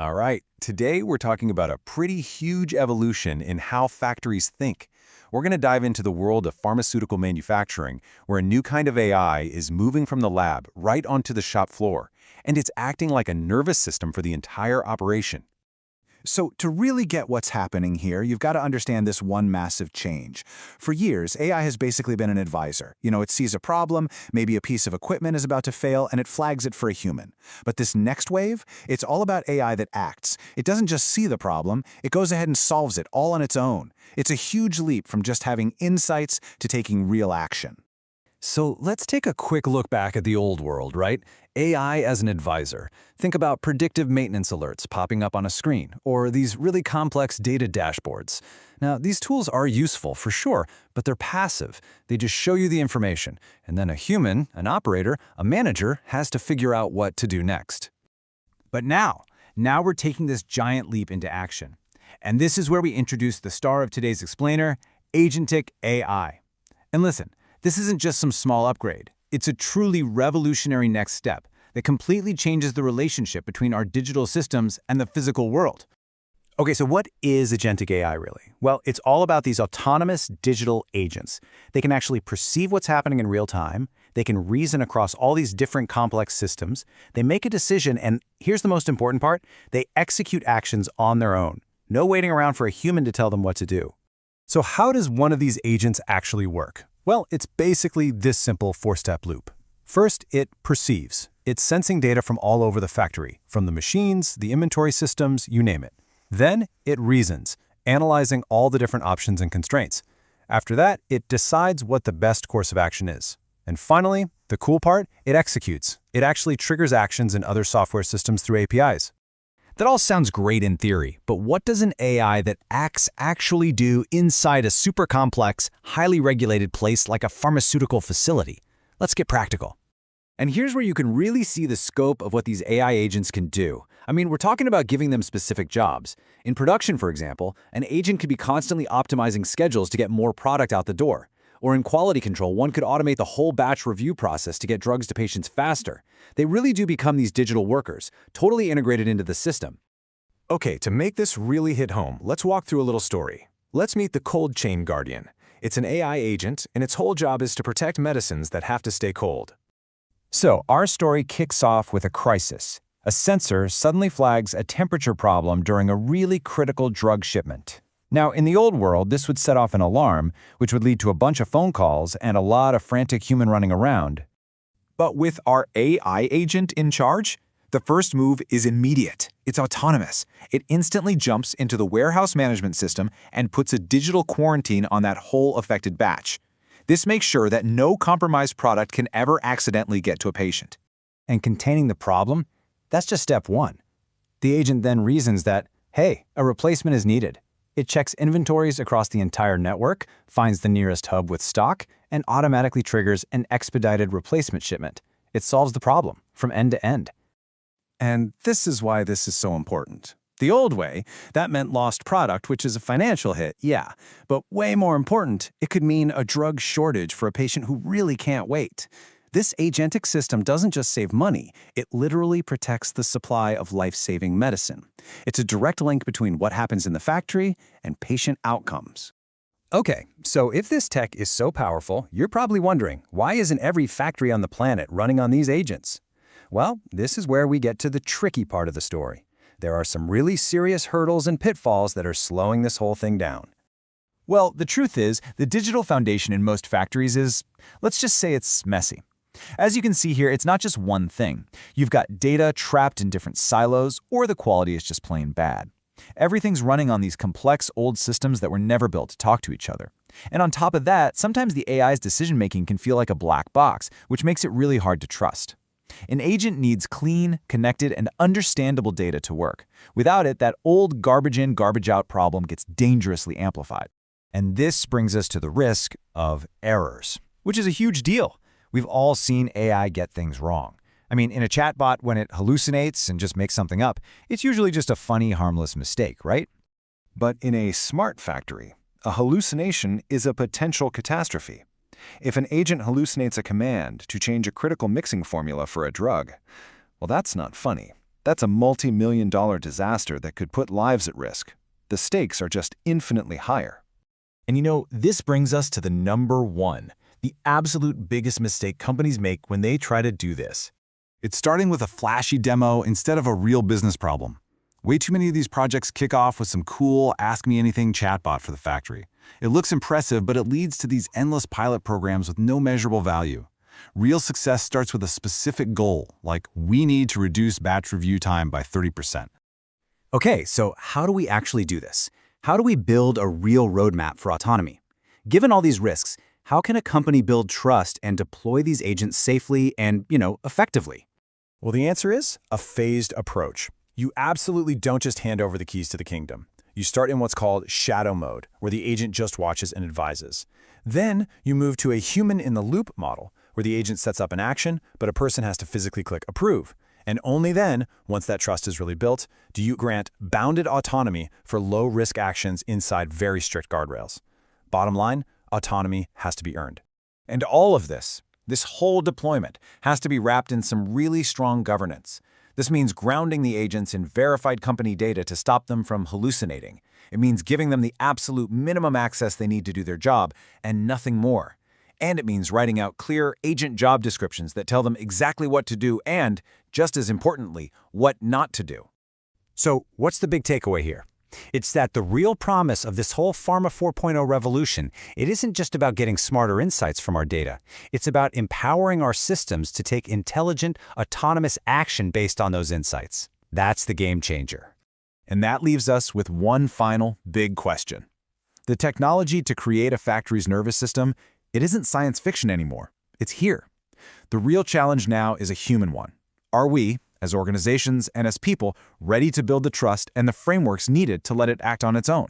All right, today we're talking about a pretty huge evolution in how factories think. We're going to dive into the world of pharmaceutical manufacturing, where a new kind of AI is moving from the lab right onto the shop floor, and it's acting like a nervous system for the entire operation. So to really get what's happening here, you've got to understand this one massive change. For years, AI has basically been an advisor. It sees a problem, maybe a piece of equipment is about to fail, and it flags it for a human. But this next wave, it's all about AI that acts. It doesn't just see the problem, it goes ahead and solves it all on its own. It's a huge leap from just having insights to taking real action. So let's take a quick look back at the old world, right? AI as an advisor. Think about predictive maintenance alerts popping up on a screen, or these really complex data dashboards. Now, these tools are useful for sure, but they're passive. They just show you the information, and then a human, an operator, a manager, has to figure out what to do next. But now we're taking this giant leap into action. And this is where we introduce the star of today's explainer, Agentic AI. And listen, this isn't just some small upgrade. It's a truly revolutionary next step that completely changes the relationship between our digital systems and the physical world. Okay, so what is Agentic AI really? Well, it's all about these autonomous digital agents. They can actually perceive what's happening in real time. They can reason across all these different complex systems. They make a decision, and here's the most important part, they execute actions on their own. No waiting around for a human to tell them what to do. So how does one of these agents actually work? Well, it's basically this simple four-step loop. First, it perceives. It's sensing data from all over the factory, from the machines, the inventory systems, you name it. Then, it reasons, analyzing all the different options and constraints. After that, it decides what the best course of action is. And finally, the cool part, it executes. It actually triggers actions in other software systems through APIs. That all sounds great in theory, but what does an AI that acts actually do inside a super complex, highly regulated place like a pharmaceutical facility? Let's get practical. And here's where you can really see the scope of what these AI agents can do. I mean, we're talking about giving them specific jobs. In production, for example, an agent could be constantly optimizing schedules to get more product out the door. Or in quality control, one could automate the whole batch review process to get drugs to patients faster. They really do become these digital workers, totally integrated into the system. Okay, to make this really hit home, let's walk through a little story. Let's meet the cold chain guardian. It's an AI agent, and its whole job is to protect medicines that have to stay cold. So, our story kicks off with a crisis. A sensor suddenly flags a temperature problem during a really critical drug shipment. Now, in the old world, this would set off an alarm, which would lead to a bunch of phone calls and a lot of frantic human running around. But with our AI agent in charge, the first move is immediate. It's autonomous. It instantly jumps into the warehouse management system and puts a digital quarantine on that whole affected batch. This makes sure that no compromised product can ever accidentally get to a patient. And containing the problem? That's just step one. The agent then reasons that, hey, a replacement is needed. It checks inventories across the entire network, finds the nearest hub with stock, and automatically triggers an expedited replacement shipment. It solves the problem from end to end. And this is why this is so important. The old way, that meant lost product, which is a financial hit, yeah. But way more important, it could mean a drug shortage for a patient who really can't wait. This agentic system doesn't just save money, it literally protects the supply of life-saving medicine. It's a direct link between what happens in the factory and patient outcomes. Okay, so if this tech is so powerful, you're probably wondering, why isn't every factory on the planet running on these agents? Well, this is where we get to the tricky part of the story. There are some really serious hurdles and pitfalls that are slowing this whole thing down. Well, the truth is, the digital foundation in most factories is, let's just say it's messy. As you can see here, it's not just one thing. You've got data trapped in different silos, or the quality is just plain bad. Everything's running on these complex old systems that were never built to talk to each other. And on top of that, sometimes the AI's decision-making can feel like a black box, which makes it really hard to trust. An agent needs clean, connected, and understandable data to work. Without it, that old garbage-in, garbage-out problem gets dangerously amplified. And this brings us to the risk of errors, which is a huge deal. We've all seen AI get things wrong. I mean, in a chatbot, when it hallucinates and just makes something up, it's usually just a funny, harmless mistake, right? But in a smart factory, a hallucination is a potential catastrophe. If an agent hallucinates a command to change a critical mixing formula for a drug, well, that's not funny. That's a multi-million-dollar disaster that could put lives at risk. The stakes are just infinitely higher. And this brings us to the number one, the absolute biggest mistake companies make when they try to do this. It's starting with a flashy demo instead of a real business problem. Way too many of these projects kick off with some cool Ask Me Anything chatbot for the factory. It looks impressive, but it leads to these endless pilot programs with no measurable value. Real success starts with a specific goal, like we need to reduce batch review time by 30%. Okay, so how do we actually do this? How do we build a real roadmap for autonomy? Given all these risks, how can a company build trust and deploy these agents safely and, effectively? Well, the answer is a phased approach. You absolutely don't just hand over the keys to the kingdom. You start in what's called shadow mode, where the agent just watches and advises. Then you move to a human-in-the-loop model, where the agent sets up an action, but a person has to physically click approve. And only then, once that trust is really built, do you grant bounded autonomy for low-risk actions inside very strict guardrails. Bottom line, autonomy has to be earned. And all of this whole deployment, has to be wrapped in some really strong governance. This means grounding the agents in verified company data to stop them from hallucinating. It means giving them the absolute minimum access they need to do their job, and nothing more. And it means writing out clear agent job descriptions that tell them exactly what to do and, just as importantly, what not to do. So what's the big takeaway here? It's that the real promise of this whole Pharma 4.0 revolution, it isn't just about getting smarter insights from our data. It's about empowering our systems to take intelligent, autonomous action based on those insights. That's the game changer. And that leaves us with one final big question. The technology to create a factory's nervous system, it isn't science fiction anymore. It's here. The real challenge now is a human one. Are we, as organizations and as people, ready to build the trust and the frameworks needed to let it act on its own?